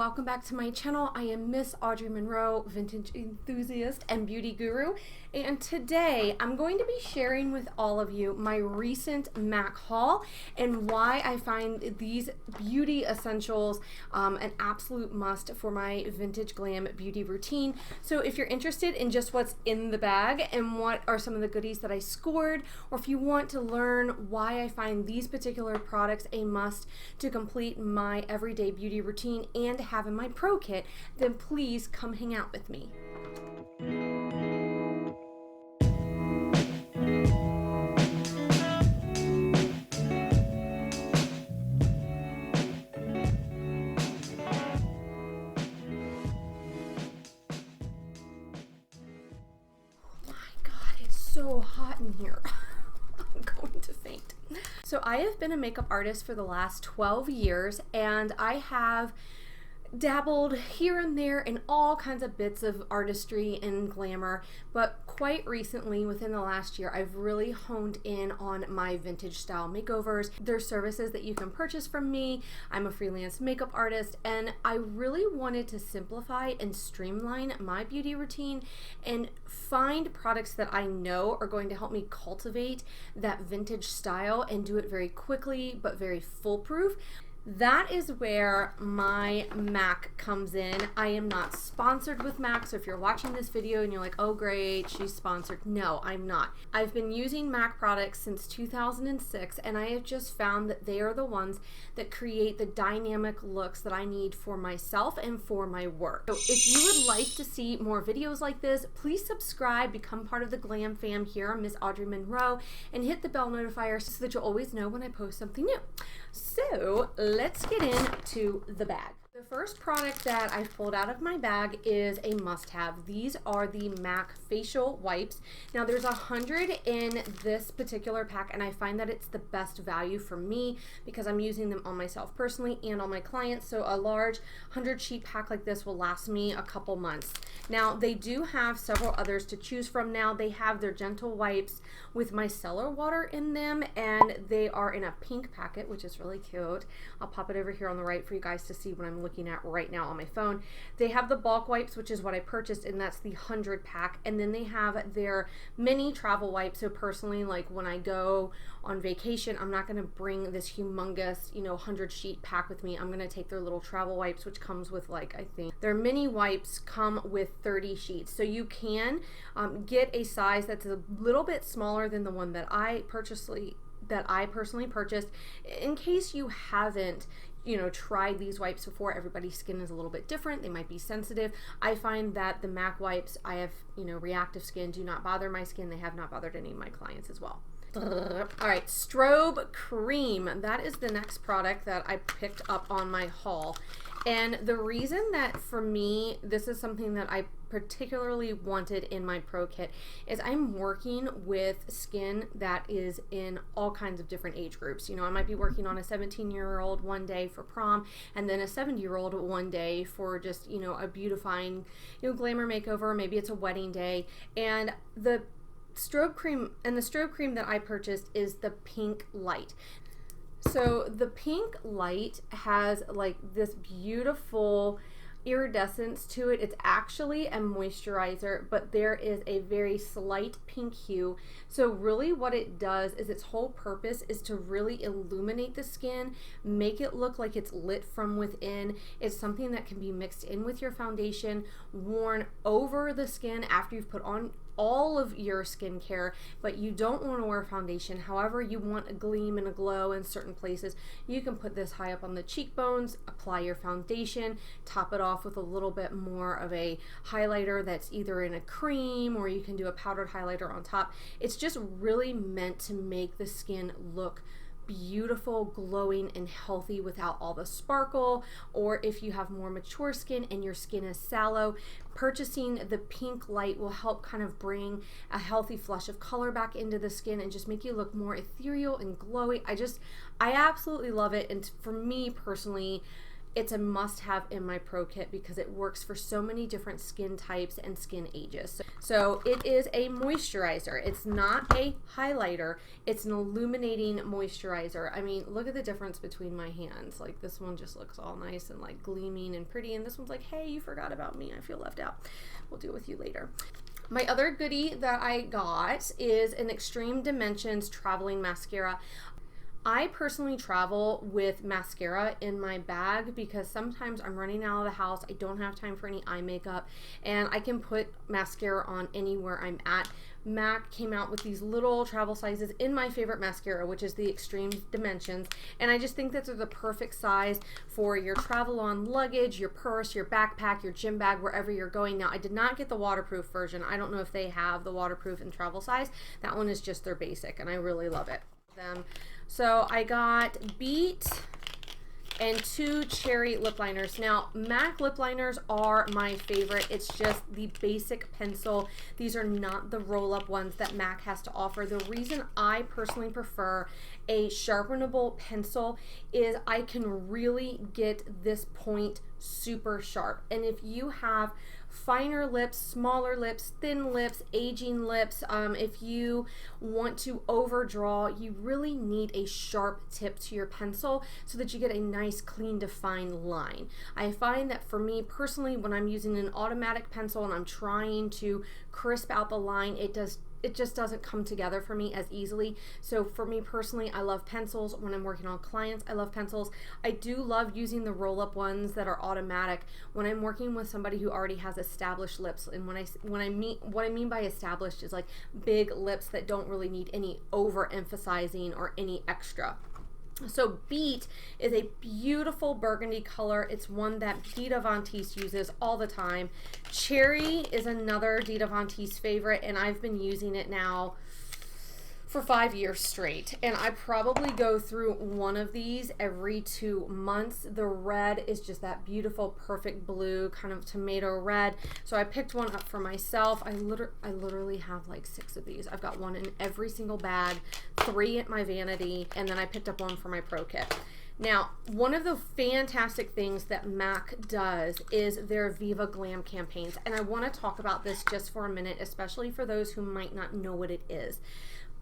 welcome back to my channel. I am Miss Audrey Monroe, vintage enthusiast and beauty guru, and today I'm going to be sharing with all of you my recent MAC haul and why I find these beauty essentials an absolute must for my Vintage Glam beauty routine. So if you're interested in just what's in the bag and what are some of the goodies that I scored, or if you want to learn why I find these particular products a must to complete my everyday beauty routine and have in my pro kit, then please come hang out with me. So hot in here. I'm going to faint. So I have been a makeup artist for the last 12 years, and I have dabbled here and there in all kinds of bits of artistry and glamour, but quite recently, within the last year, I've really honed in on my vintage style makeovers. There's services that you can purchase from me. I'm a freelance makeup artist, and I really wanted to simplify and streamline my beauty routine and find products that I know are going to help me cultivate that vintage style and do it very quickly but very foolproof. That is where my MAC comes in. I am not sponsored with MAC, so if you're watching this video and you're like, oh great, she's sponsored. No, I'm not. I've been using MAC products since 2006, and I have just found that they are the ones that create the dynamic looks that I need for myself and for my work. So if you would like to see more videos like this, please subscribe, become part of the Glam fam here. I'm Miss Audrey Monroe, and hit the bell notifier so that you'll always know when I post something new. So let's get into the bag. The first product that I've pulled out of my bag is a must-have. These are the MAC facial wipes. Now there's 100 in this particular pack, and I find that it's the best value for me because I'm using them on myself personally and on my clients. So a large 100 sheet pack like this will last me a couple months. Now they do have several others to choose from. Now they have their gentle wipes with micellar water in them, and they are in a pink packet, which is really cute. I'll pop it over here on the right for you guys to see what I'm looking at right now on my phone. They have the bulk wipes, which is what I purchased, and that's the 100 pack, and then they have their mini travel wipes. So personally, like when I go on vacation, I'm not going to bring this humongous 100 sheet pack with me. I'm going to take their little travel wipes, which comes with, like, I think their mini wipes come with 30 sheets, so you can get a size that's a little bit smaller than the one that I personally purchased. In case you haven't tried these wipes before, everybody's skin is a little bit different. They might be sensitive. I find that the MAC wipes, I have reactive skin, do not bother my skin. They have not bothered any of my clients as well. All right, strobe cream. That is the next product that I picked up on my haul. And the reason that for me, this is something that I particularly wanted in my pro kit is I'm working with skin that is in all kinds of different age groups. I might be working on a 17-year-old one day for prom, and then a 70-year-old one day for just, a beautifying, glamour makeover. Maybe it's a wedding day. And the strobe cream that I purchased is the Pink Light. So the Pink Light has like this beautiful iridescence to it. It's actually a moisturizer, but there is a very slight pink hue. So really what it does is its whole purpose is to really illuminate the skin, make it look like it's lit from within. It's something that can be mixed in with your foundation, worn over the skin after you've put on all of your skincare, but you don't want to wear foundation. However, you want a gleam and a glow in certain places. You can put this high up on the cheekbones, apply your foundation, top it off with a little bit more of a highlighter that's either in a cream, or you can do a powdered highlighter on top. It's just really meant to make the skin look beautiful, glowing, and healthy without all the sparkle. Or if you have more mature skin and your skin is sallow, purchasing the Pink Light will help kind of bring a healthy flush of color back into the skin and just make you look more ethereal and glowy. I absolutely love it. And for me personally, it's a must-have in my pro kit because it works for so many different skin types and skin ages. So it is a moisturizer. It's not a highlighter. It's an illuminating moisturizer. I mean, look at the difference between my hands. Like, this one just looks all nice and like gleaming and pretty, and this one's like, hey, you forgot about me. I feel left out. We'll deal with you later. My other goodie that I got is an Extreme Dimensions traveling mascara. I personally travel with mascara in my bag because sometimes I'm running out of the house, I don't have time for any eye makeup, and I can put mascara on anywhere I'm at. MAC came out with these little travel sizes in my favorite mascara, which is the Extreme Dimensions, and I just think that they're the perfect size for your travel on luggage, your purse, your backpack, your gym bag, wherever you're going. Now, I did not get the waterproof version. I don't know if they have the waterproof and travel size. That one is just their basic, and I really love it. So I got Beat and 2 cherry lip liners. Now, MAC lip liners are my favorite. It's just the basic pencil. These are not the roll-up ones that MAC has to offer. The reason I personally prefer a sharpenable pencil is I can really get this point super sharp. And if you have finer lips, smaller lips, thin lips, aging lips, if you want to overdraw, you really need a sharp tip to your pencil so that you get a nice, clean, defined line. I find that for me personally, when I'm using an automatic pencil and I'm trying to crisp out the line, it just doesn't come together for me as easily. So for me personally, I love pencils. When I'm working on clients, I love pencils. I do love using the roll-up ones that are automatic when I'm working with somebody who already has established lips. And what I mean by established is like big lips that don't really need any overemphasizing or any extra. So Beat is a beautiful burgundy color. It's one that Dita Von Teese uses all the time. Cherry is another Dita Von Teese favorite, and I've been using it now for 5 years straight. And I probably go through one of these every 2 months. The red is just that beautiful, perfect blue, kind of tomato red. So I picked one up for myself. I literally have like 6 of these. I've got one in every single bag, 3 at my vanity, and then I picked up one for my pro kit. Now, one of the fantastic things that MAC does is their Viva Glam campaigns. And I want to talk about this just for a minute, especially for those who might not know what it is.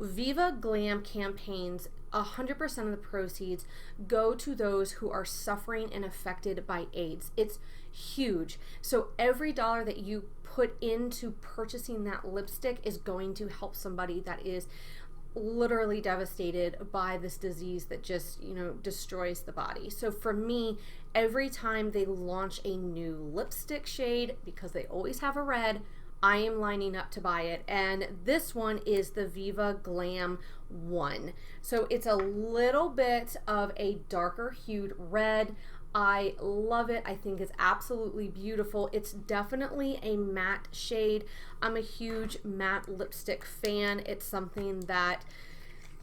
Viva Glam campaigns, 100% of the proceeds go to those who are suffering and affected by AIDS. It's huge. So every dollar that you put into purchasing that lipstick is going to help somebody that is literally devastated by this disease that just, destroys the body. So for me, every time they launch a new lipstick shade, because they always have a red, I am lining up to buy it, and this one is the Viva Glam 1. So it's a little bit of a darker hued red. I love it. I think it's absolutely beautiful. It's definitely a matte shade. I'm a huge matte lipstick fan. It's something that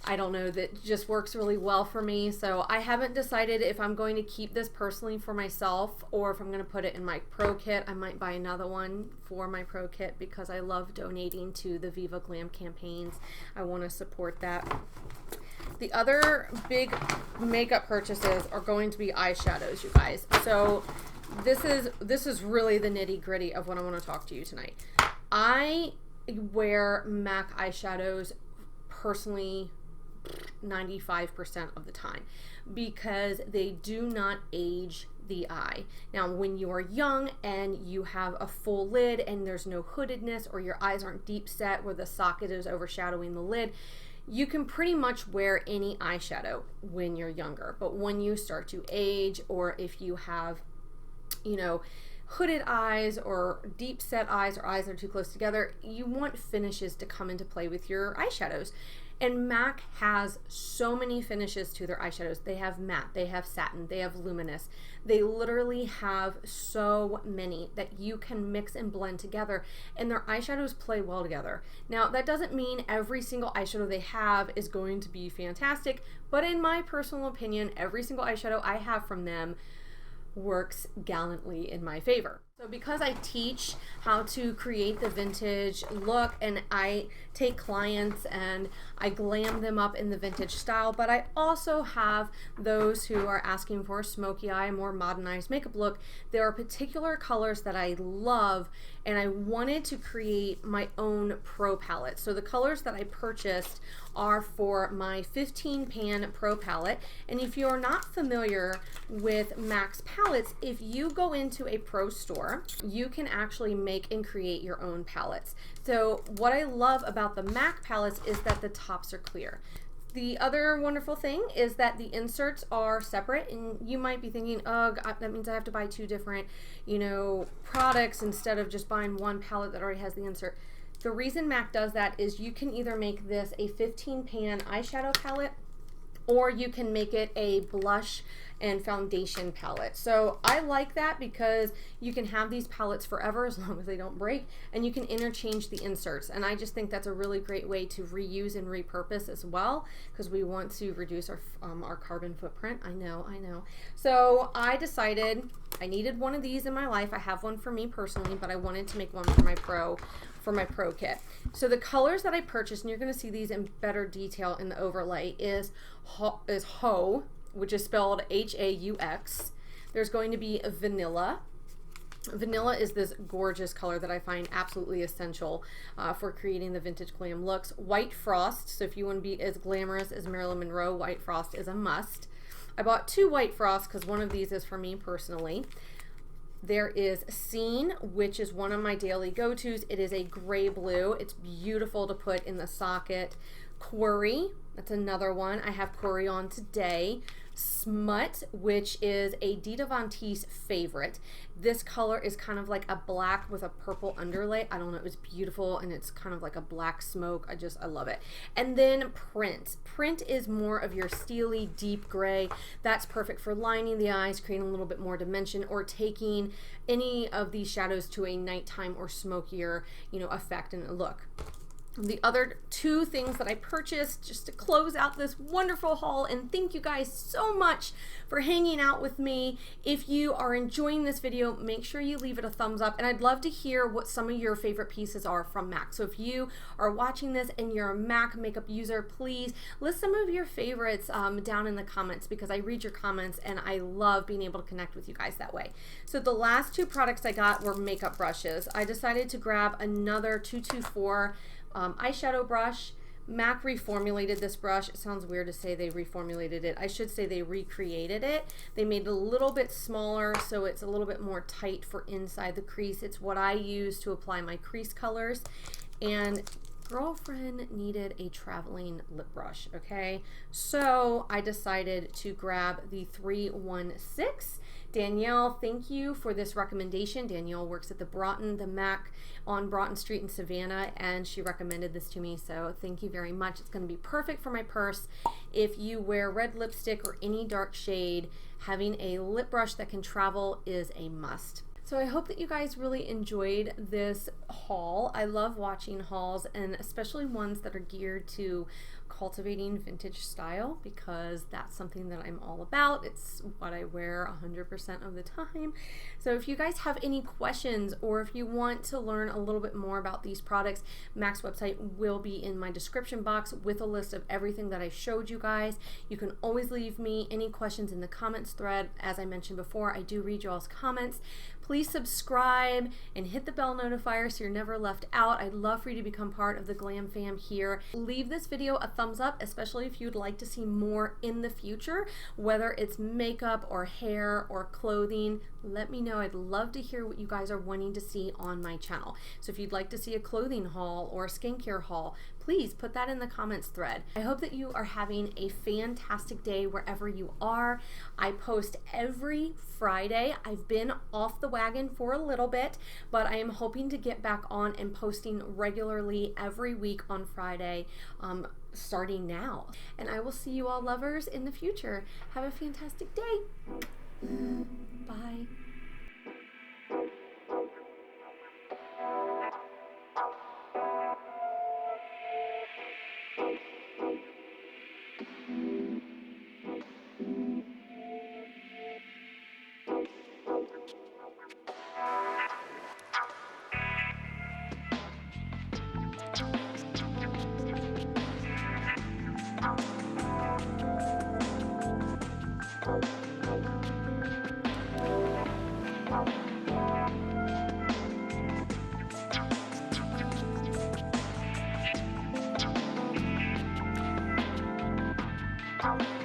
I don't know, that just works really well for me. So I haven't decided if I'm going to keep this personally for myself or if I'm going to put it in my pro kit. I might buy another one for my pro kit because I love donating to the Viva Glam campaigns. I want to support that. The other big makeup purchases are going to be eyeshadows, you guys. So this is really the nitty-gritty of what I want to talk to you tonight. I wear MAC eyeshadows personally 95% of the time because they do not age the eye. Now, when you are young and you have a full lid and there's no hoodedness or your eyes aren't deep set where the socket is overshadowing the lid, you can pretty much wear any eyeshadow when you're younger. But when you start to age, or if you have, hooded eyes or deep set eyes or eyes that are too close together, you want finishes to come into play with your eyeshadows. And MAC has so many finishes to their eyeshadows. They have matte, they have satin, they have luminous. They literally have so many that you can mix and blend together, and their eyeshadows play well together. Now, that doesn't mean every single eyeshadow they have is going to be fantastic, but in my personal opinion, every single eyeshadow I have from them works gallantly in my favor. So because I teach how to create the vintage look, and I take clients and I glam them up in the vintage style, but I also have those who are asking for a smoky eye, more modernized makeup look. There are particular colors that I love, and I wanted to create my own pro palette. So the colors that I purchased are for my 15 pan pro palette. And if you're not familiar with MAC's palettes, if you go into a pro store, you can actually make and create your own palettes. So what I love about the MAC palettes is that the tops are clear. The other wonderful thing is that the inserts are separate, and you might be thinking, oh, that means I have to buy two different, products instead of just buying one palette that already has the insert. The reason MAC does that is you can either make this a 15 pan eyeshadow palette, or you can make it a blush and foundation palette. So I like that because you can have these palettes forever as long as they don't break, and you can interchange the inserts. And I just think that's a really great way to reuse and repurpose as well, because we want to reduce our carbon footprint. I know. So I decided I needed one of these in my life. I have one for me personally, but I wanted to make one for my pro kit. So the colors that I purchased, and you're going to see these in better detail in the overlay, is Haux, which is spelled H-A-U-X. There's going to be vanilla. Vanilla is this gorgeous color that I find absolutely essential for creating the vintage glam looks. White Frost, so if you want to be as glamorous as Marilyn Monroe, White Frost is a must. I bought two White Frosts because one of these is for me personally. There is Scene, which is one of my daily go-tos. It is a gray blue. It's beautiful to put in the socket. Quarry, that's another one. I have Quarry on today. Smut, which is a Dita Von Teese favorite. This color is kind of like a black with a purple underlay. I don't know, it was beautiful, and it's kind of like a black smoke. I love it. And then Print. Print is more of your steely, deep gray. That's perfect for lining the eyes, creating a little bit more dimension, or taking any of these shadows to a nighttime or smokier, effect and look. The other two things that I purchased just to close out this wonderful haul, and thank you guys so much for hanging out with me. If you are enjoying this video, make sure you leave it a thumbs up, and I'd love to hear what some of your favorite pieces are from MAC. So if you are watching this and you're a MAC makeup user, please list some of your favorites down in the comments, because I read your comments and I love being able to connect with you guys that way. So the last two products I got were makeup brushes. I decided to grab another 224 eyeshadow brush. MAC reformulated this brush. It sounds weird to say they reformulated it. I should say they recreated it. They made it a little bit smaller so it's a little bit more tight for inside the crease. It's what I use to apply my crease colors. And girlfriend needed a traveling lip brush, okay? So I decided to grab the 316. Danielle, thank you for this recommendation. Danielle works at the MAC on Broughton Street in Savannah, and she recommended this to me, so thank you very much. It's going to be perfect for my purse. If you wear red lipstick or any dark shade, having a lip brush that can travel is a must. So I hope that you guys really enjoyed this haul. I love watching hauls, and especially ones that are geared to cultivating vintage style, because that's something that I'm all about. It's what I wear 100% of the time. So if you guys have any questions, or if you want to learn a little bit more about these products, MAC's website will be in my description box with a list of everything that I showed you guys. You can always leave me any questions in the comments thread. As I mentioned before, I do read y'all's comments. Please subscribe and hit the bell notifier so you're never left out. I'd love for you to become part of the Glam Fam here. Leave this video a thumbs up, especially if you'd like to see more in the future, whether it's makeup or hair or clothing. Let me know. I'd love to hear what you guys are wanting to see on my channel. So if you'd like to see a clothing haul or a skincare haul, please put that in the comments thread. I hope that you are having a fantastic day wherever you are. I post every Friday. I've been off the wagon for a little bit, but I am hoping to get back on and posting regularly every week on Friday, starting now. And I will see you all lovers in the future. Have a fantastic day. Bye. Bye.